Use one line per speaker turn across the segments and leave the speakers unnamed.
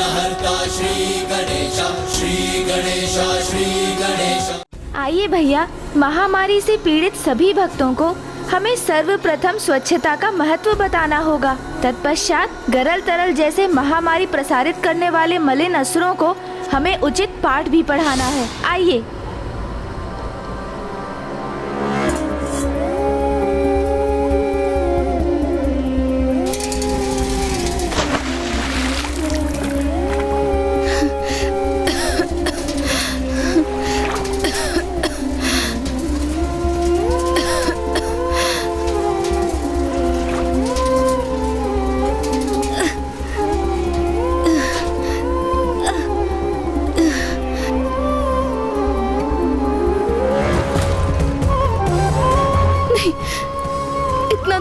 विघ्नहर्ता श्री गणेश, श्री गणेश, श्री गणेश।
आइए भैया, महामारी से पीड़ित सभी भक्तों को हमें सर्वप्रथम स्वच्छता का महत्व बताना होगा। तत्पश्चात गरल तरल जैसे महामारी प्रसारित करने वाले मलिन असुरों को हमें उचित पाठ भी पढ़ाना है। आइए।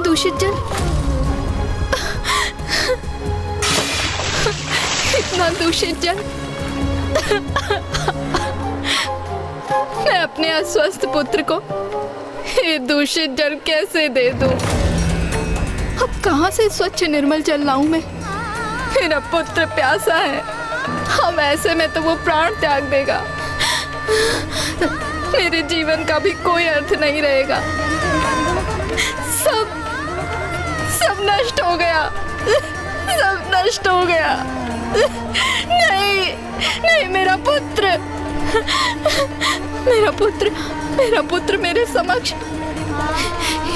दूषित जल, इतना दूषित जल मैं अपने अस्वस्थ पुत्र को ये दूषित जल कैसे दे दूं? अब कहां से स्वच्छ निर्मल जल लाऊं मैं? मेरा पुत्र प्यासा है, अब ऐसे में तो वो प्राण त्याग देगा। मेरे जीवन का भी कोई अर्थ नहीं रहेगा। सब नष्ट हो गया, सब नष्ट हो गया। नहीं नहीं, मेरा पुत्र, मेरा पुत्र, मेरा पुत्र मेरे समक्ष,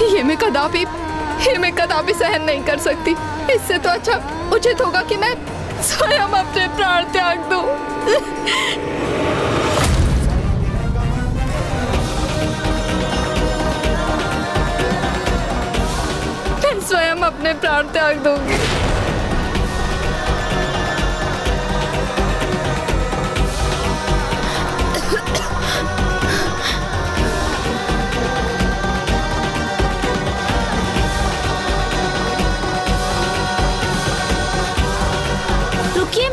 ये मैं कदापि सहन नहीं कर सकती। इससे तो अच्छा उचित होगा कि मैं स्वयं अपने प्राण त्याग दूं। स्वयं अपने प्राण त्याग दूंगी।
रुकिए,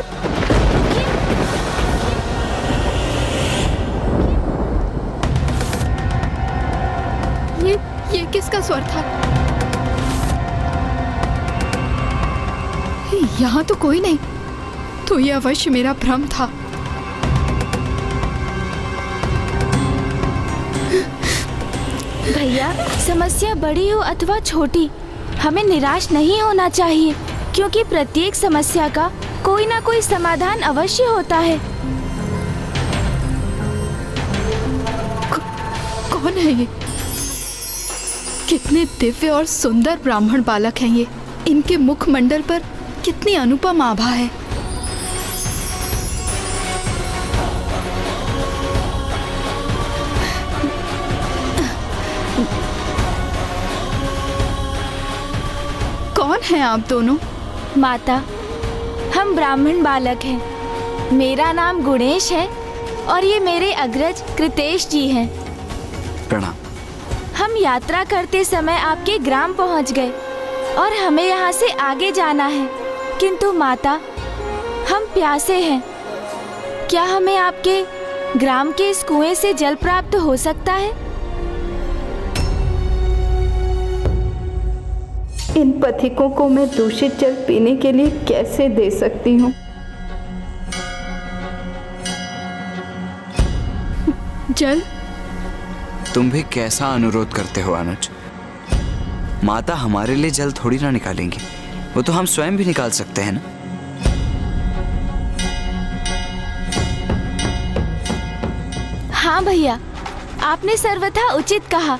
ये किसका स्वर था? यहाँ तो कोई नहीं, तो ये अवश्य मेरा भ्रम था।
भैया, समस्या बड़ी हो अथवा छोटी, हमें निराश नहीं होना चाहिए, क्योंकि प्रत्येक समस्या का कोई ना कोई समाधान अवश्य होता है।
कौन है ये? कितने दिव्य और सुंदर ब्राह्मण बालक हैं ये। इनके मुखमंडल पर कितनी अनुपम आभा है। कौन हैं आप दोनों?
माता, हम ब्राह्मण बालक हैं। मेरा नाम गुणेश है और ये मेरे अग्रज कृतेश जी हैं।
प्रणाम।
हम यात्रा करते समय आपके ग्राम पहुंच गए और हमें यहाँ से आगे जाना है, किंतु माता, हम प्यासे हैं। क्या हमें आपके ग्राम के इस कुएं से जल प्राप्त हो सकता है?
इन पथिकों को मैं दूषित जल पीने के लिए कैसे दे सकती हूँ? जल?
तुम भी कैसा अनुरोध करते हो अनुज? माता हमारे लिए जल थोड़ी ना निकालेंगी, वो तो हम स्वयं भी निकाल सकते हैं ना।
हाँ भैया, आपने सर्वथा उचित कहा।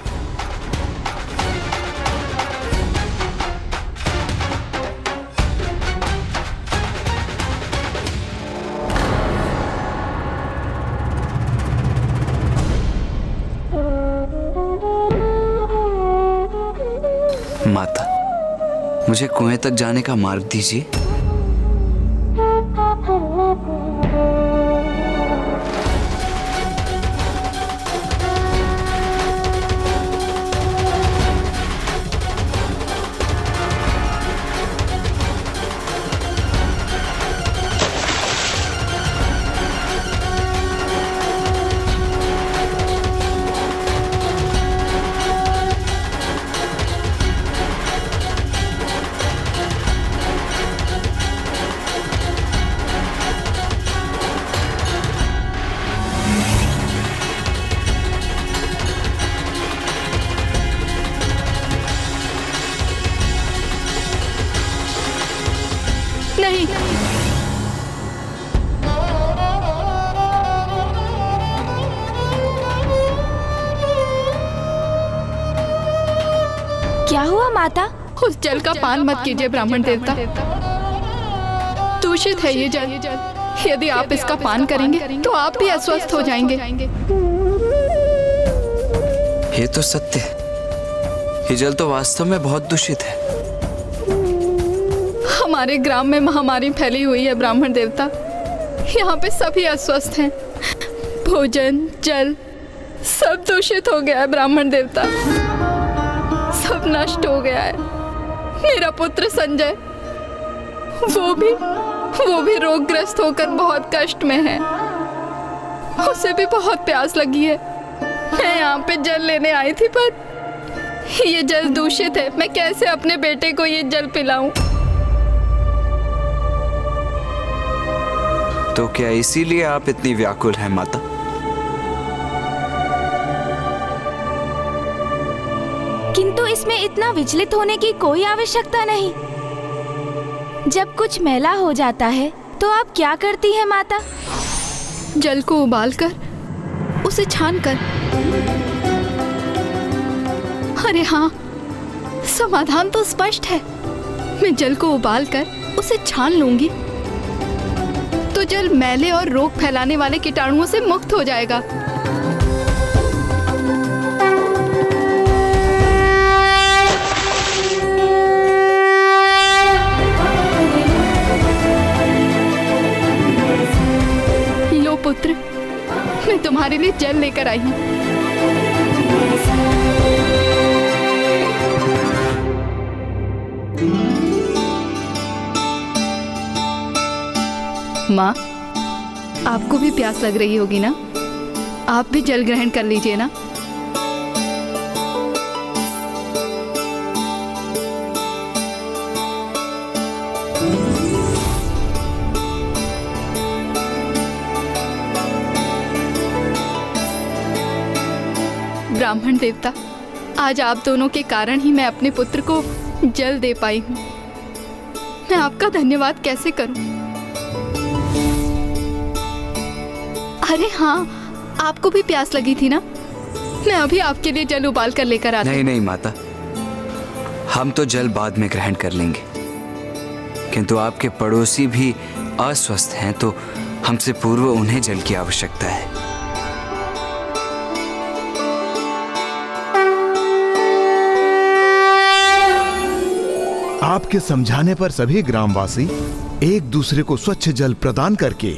माता, मुझे कुएं तक जाने का मार्ग दीजिए।
माता।
उस जल का पान मत कीजिए ब्राह्मण देवता, दूषित है ये जल। यदि आप इसका पान करेंगे तो आप भी अस्वस्थ हो जाएंगे।
ये तो सत्य है, ये जल तो वास्तव में बहुत दूषित है।
हमारे ग्राम में महामारी फैली हुई है ब्राह्मण देवता। यहाँ पे सभी अस्वस्थ हैं। भोजन, जल सब दूषित हो गया है ब्राह्मण देवता, सब नष्ट हो गया है। मेरा पुत्र संजय, वो भी रोगग्रस्त होकर बहुत कष्ट में है। उसे भी बहुत प्यास लगी है। मैं यहाँ पे जल लेने आई थी, पर ये जल दूषित है। मैं कैसे अपने बेटे को ये जल पिलाऊं?
तो क्या इसीलिए आप इतनी व्याकुल हैं माता?
किंतु इसमें इतना विचलित होने की कोई आवश्यकता नहीं। जब कुछ मैला हो जाता है तो आप क्या करती हैं माता?
जल को उबालकर उसे छानकर। अरे हाँ, समाधान तो स्पष्ट है। मैं जल को उबालकर उसे छान लूंगी तो जल मैले और रोग फैलाने वाले कीटाणुओं से मुक्त हो जाएगा। लो पुत्र, मैं तुम्हारे लिए जल लेकर आई हूँ। माँ, आपको भी प्यास लग रही होगी ना? आप भी जल ग्रहण कर लीजिए ना। ब्राह्मण देवता, आज आप दोनों के कारण ही मैं अपने पुत्र को जल दे पाई हूँ। मैं आपका धन्यवाद कैसे करूँ? अरे हाँ, आपको भी प्यास लगी थी ना? मैं अभी आपके लिए जल उबाल कर लेकर आती हूँ।
नहीं माता, हम तो जल बाद में ग्रहण कर लेंगे, किंतु आपके पड़ोसी भी अस्वस्थ हैं, तो हमसे पूर्व उन्हें जल की आवश्यकता है।
आपके समझाने पर सभी ग्रामवासी एक दूसरे को स्वच्छ जल प्रदान करके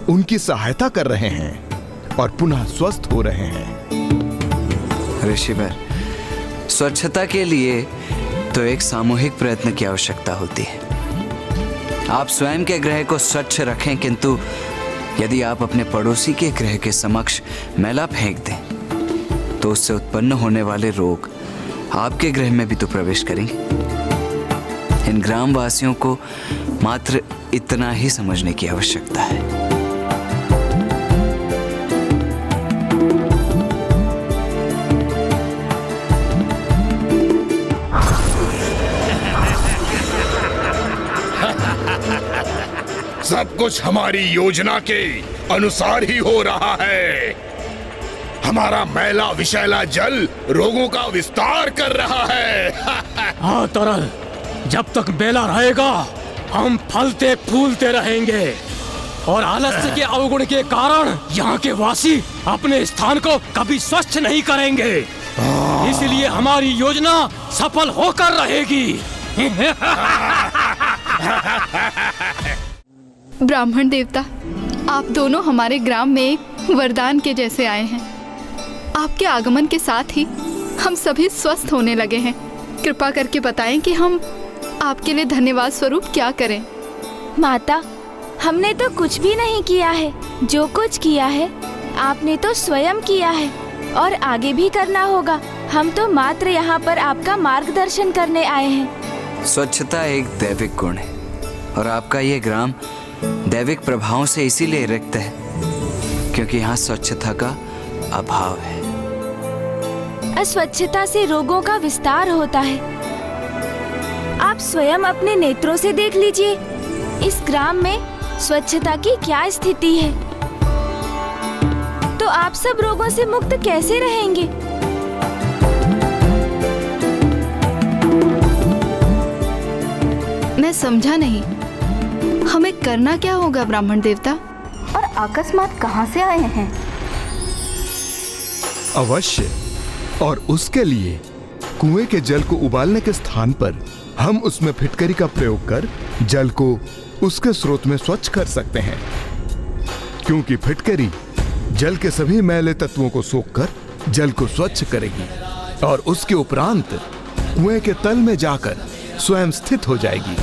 उनकी सहायता कर रहे हैं और पुनः स्वस्थ हो रहे हैं।
ऋषिवर, स्वच्छता के लिए तो एक सामूहिक प्रयत्न की आवश्यकता होती है। आप स्वयं के गृह को स्वच्छ रखें, किंतु यदि आप अपने पड़ोसी के गृह के समक्ष मैला फेंक दें तो उससे उत्पन्न होने वाले रोग आपके गृह में भी तो प्रवेश करेंगे। इन ग्रामवासियों को मात्र इतना ही समझने की आवश्यकता है।
सब कुछ हमारी योजना के अनुसार ही हो रहा है। हमारा मैला विषैला जल रोगों का विस्तार कर रहा है।
हाँ तरल, जब तक मेला रहेगा हम फलते फूलते रहेंगे और आलस्य के अवगुण के कारण यहाँ के वासी अपने स्थान को कभी स्वच्छ नहीं करेंगे। इसलिए हमारी योजना सफल होकर रहेगी।
ब्राह्मण देवता, आप दोनों हमारे ग्राम में एक वरदान के जैसे आए हैं। आपके आगमन के साथ ही हम सभी स्वस्थ होने लगे हैं। कृपा करके बताएं कि हम आपके लिए धन्यवाद स्वरूप क्या करें।
माता, हमने तो कुछ भी नहीं किया है। जो कुछ किया है आपने तो स्वयं किया है और आगे भी करना होगा। हम तो मात्र यहाँ पर आपका मार्गदर्शन करने आए हैं।
स्वच्छता एक दैविक गुण है और आपका ये ग्राम दैविक प्रभावों से इसीलिए रिक्त है क्योंकि यहाँ स्वच्छता का अभाव है।
अस्वच्छता से रोगों का विस्तार होता है। आप स्वयं अपने नेत्रों से देख लीजिए, इस ग्राम में स्वच्छता की क्या स्थिति है। तो आप सब रोगों से मुक्त कैसे रहेंगे?
समझा नहीं, हमें करना क्या होगा ब्राह्मण देवता?
और अकस्मात कहाँ से आए हैं?
अवश्य, और उसके लिए कुएं के जल को उबालने के स्थान पर हम उसमें फिटकरी का प्रयोग कर जल को उसके स्रोत में स्वच्छ कर सकते हैं, क्योंकि फिटकरी जल के सभी मैले तत्वों को सोखकर जल को स्वच्छ करेगी और उसके उपरांत कुएं के तल में जाकर स्वयं स्थित हो जाएगी।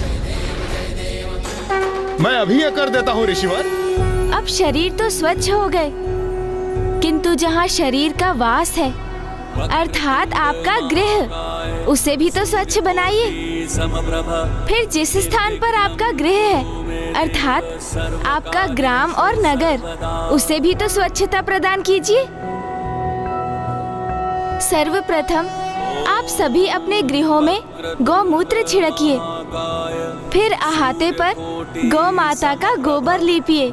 मैं अभी यह कर देता हूँ ऋषिवर।
अब शरीर तो स्वच्छ हो गए, किंतु जहाँ शरीर का वास है अर्थात आपका गृह, उसे भी तो स्वच्छ बनाइए। फिर जिस स्थान पर आपका गृह है अर्थात आपका ग्राम और नगर, उसे भी तो स्वच्छता प्रदान कीजिए। सर्वप्रथम आप सभी अपने गृहों में गौमूत्र छिड़किए, फिर अहाते पर गौ माता का गोबर लीपिए,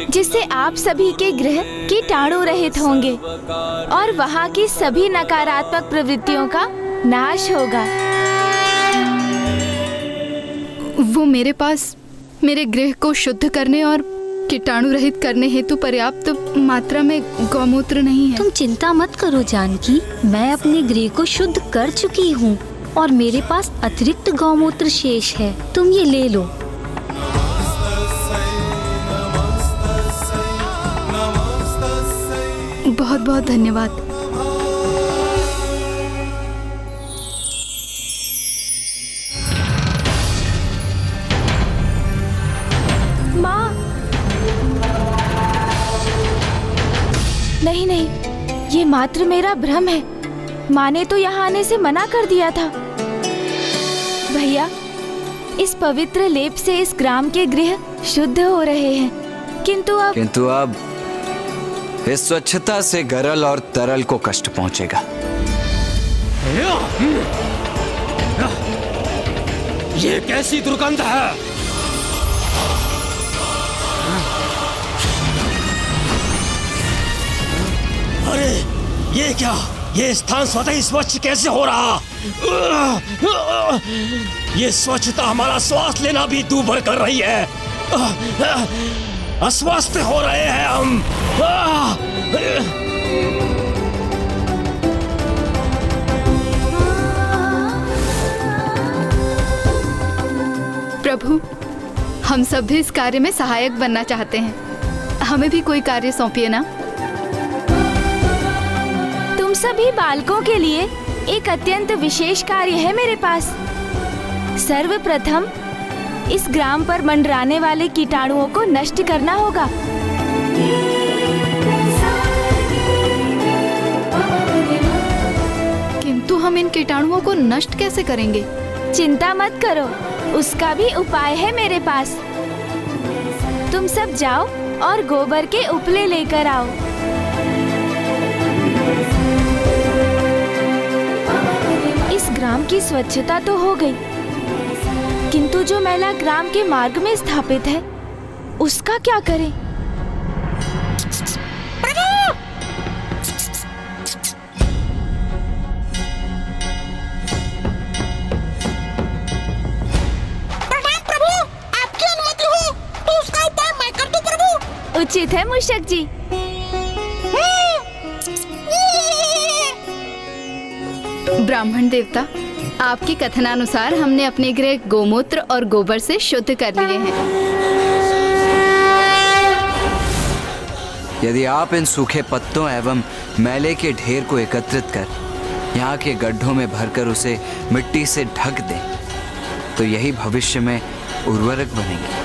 जिससे आप सभी के गृह कीटाणु रहित होंगे और वहाँ की सभी नकारात्मक प्रवृत्तियों का नाश होगा।
वो मेरे पास मेरे गृह को शुद्ध करने और कीटाणु रहित करने हेतु पर्याप्त मात्रा में गौमूत्र नहीं है।
तुम चिंता मत करो जानकी, मैं अपने गृह को शुद्ध कर चुकी हूँ और मेरे पास अतिरिक्त गौमूत्र शेष है, तुम ये ले लो।
बहुत बहुत धन्यवाद।
माँ, नहीं नहीं, ये मात्र मेरा भ्रम है। माँ ने तो यहाँ आने से मना कर दिया था। भैया, इस पवित्र लेप से इस ग्राम के गृह शुद्ध हो रहे हैं, किंतु अब
इस स्वच्छता से गरल और तरल को कष्ट पहुंचेगा।
ये कैसी दुर्गंध है? अरे ये क्या? ये स्थान स्वतः ही स्वच्छ कैसे हो रहा? ये स्वच्छता हमारा श्वास लेना भी दूभर कर रही है। अस्वस्थ हो रहे हैं हम।
प्रभु, हम सब भी इस कार्य में सहायक बनना चाहते हैं, हमें भी कोई कार्य सौंपिए ना।
तुम सभी बालकों के लिए एक अत्यंत विशेष कार्य है मेरे पास। सर्वप्रथम इस ग्राम पर मंडराने वाले कीटाणुओं को नष्ट करना होगा।
किंतु हम इन कीटाणुओं को नष्ट कैसे करेंगे?
चिंता मत करो, उसका भी उपाय है मेरे पास। तुम सब जाओ और गोबर के उपले लेकर आओ। इस ग्राम की स्वच्छता तो हो गई, किंतु जो मैला ग्राम के मार्ग में स्थापित है उसका क्या करें?
प्रभु, आपकी अनुमति हो तो उसका उपाय मैं कर दूं प्रभु।
उचित है मूषक जी।
ब्राह्मण देवता, आपके कथनानुसार हमने अपने गृह गोमूत्र और गोबर से शुद्ध कर लिए हैं।
यदि आप इन सूखे पत्तों एवं मैले के ढेर को एकत्रित कर यहाँ के गड्ढों में भरकर उसे मिट्टी से ढक दें, तो यही भविष्य में उर्वरक बनेंगे।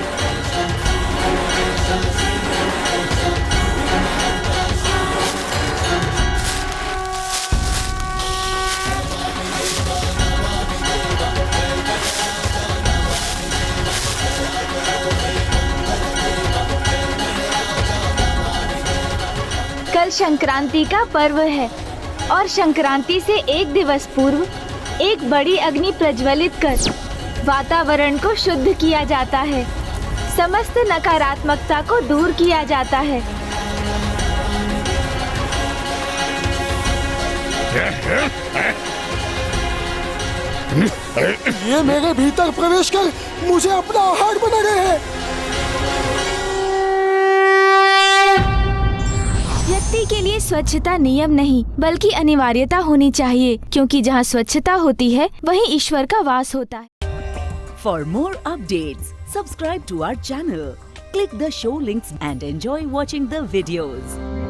कल संक्रांति का पर्व है और संक्रांति से एक दिवस पूर्व एक बड़ी अग्नि प्रज्वलित कर वातावरण को शुद्ध किया जाता है, समस्त नकारात्मकता को दूर किया जाता है।
ये मेरे भीतर प्रवेश कर मुझे अपना आहार बना रहे हैं।
व्यक्ति के लिए स्वच्छता नियम नहीं बल्कि अनिवार्यता होनी चाहिए, क्योंकि जहाँ स्वच्छता होती है वहीं ईश्वर का वास होता है।
For more updates, subscribe to our channel, click the show links and enjoy watching the videos.